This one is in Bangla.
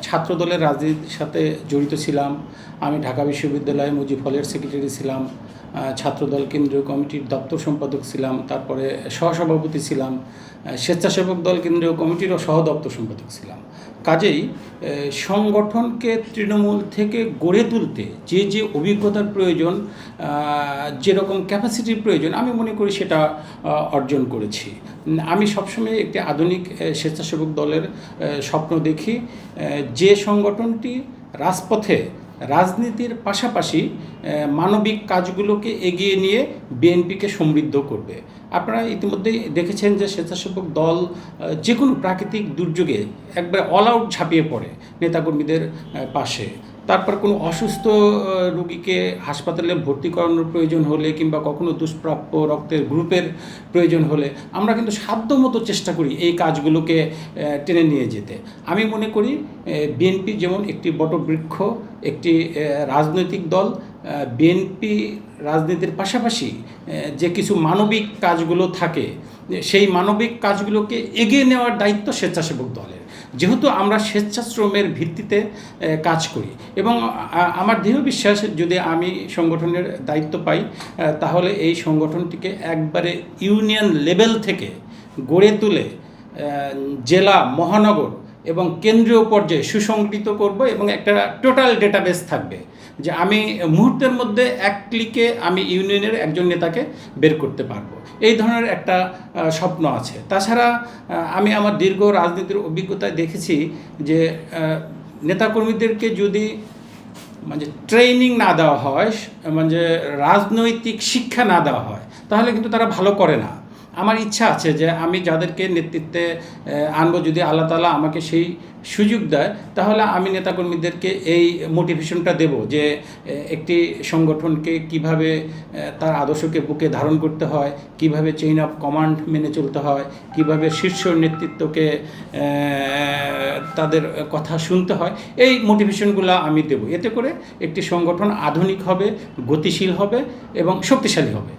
ছাত্রদলের রাজনীতির সাথে জড়িত ছিলাম। আমি ঢাকা বিশ্ববিদ্যালয়ে মুজিব হলের সেক্রেটারি ছিলাম, ছাত্রদল কেন্দ্রীয় কমিটির দপ্তর সম্পাদক ছিলাম, তারপরে সহসভাপতি ছিলাম, স্বেচ্ছাসেবক দল কেন্দ্রীয় কমিটিরও সহ দপ্তর সম্পাদক ছিলাম। কাজেই সংগঠনকে তৃণমূল থেকে গড়ে তুলতে যে যে অভিজ্ঞতার প্রয়োজন, যেরকম ক্যাপাসিটির প্রয়োজন, আমি মনে করি সেটা অর্জন করেছি। আমি সবসময় একটি আধুনিক স্বেচ্ছাসেবক দলের স্বপ্ন দেখি, যে সংগঠনটি রাজপথে রাজনীতির পাশাপাশি মানবিক কাজগুলোকে এগিয়ে নিয়ে বিএনপিকে সমৃদ্ধ করবে। আপনারা ইতিমধ্যেই দেখেছেন যে স্বেচ্ছাসেবক দল যে কোনো প্রাকৃতিক দুর্যোগে একবার অল আউট ঝাঁপিয়ে পড়ে নেতাকর্মীদের পাশে। তারপর কোনো অসুস্থ রোগীকে হাসপাতালে ভর্তি করানোর প্রয়োজন হলে কিংবা কখনো দুষ্প্রাপ্য রক্তের গ্রুপের প্রয়োজন হলে আমরা কিন্তু সাধ্যমতো চেষ্টা করি এই কাজগুলোকে টেনে নিয়ে যেতে। আমি মনে করি বিএনপি যেমন একটি বটবৃক্ষ, একটি রাজনৈতিক দল, বিএনপি রাজনীতির পাশাপাশি যে কিছু মানবিক কাজগুলো থাকে সেই মানবিক কাজগুলোকে এগিয়ে নেওয়ার দায়িত্ব স্বেচ্ছাসেবক দলের। যেহেতু আমরা স্বেচ্ছাশ্রমের ভিত্তিতে কাজ করি এবং আমার দৃঢ় বিশ্বাস যদি আমি সংগঠনের দায়িত্ব পাই তাহলে এই সংগঠনটিকে একবারে ইউনিয়ন লেভেল থেকে গড়ে তুলে জেলা, মহানগর এবং কেন্দ্রীয় পর্যায়ে সুসংগঠিত করব এবং একটা টোটাল ডেটাবেস থাকবে যে আমি মুহূর্তের মধ্যে এক ক্লিকে আমি ইউনিয়নের একজন নেতাকে বের করতে পারবো। এই ধরনের একটা স্বপ্ন আছে। তাছাড়া আমি আমার দীর্ঘ রাজনীতির অভিজ্ঞতায় দেখেছি যে নেতাকর্মীদেরকে যদি ট্রেনিং না দেওয়া হয়, রাজনৈতিক শিক্ষা না দেওয়া হয়, তাহলে কিন্তু তারা ভালো করে না। আমার ইচ্ছা আছে যে আমি যাদেরকে নেতৃত্বে আনবো, যদি আল্লাহ তাআলা আমাকে সেই সুযোগ দেয়, তাহলে আমি নেতাকর্মীদেরকে এই মোটিভেশনটা দেব যে একটি সংগঠনকে কিভাবে তার আদর্শকে বুকে ধারণ করতে হয়, কিভাবে চেইন অফ কমান্ড মেনে চলতে হয়, কিভাবে শীর্ষ নেতৃত্বকে তাদের কথা শুনতে হয়, এই মোটিভেশনগুলো আমি দেব। এতে করে একটি সংগঠন আধুনিক হবে, গতিশীল হবে এবং শক্তিশালী হবে।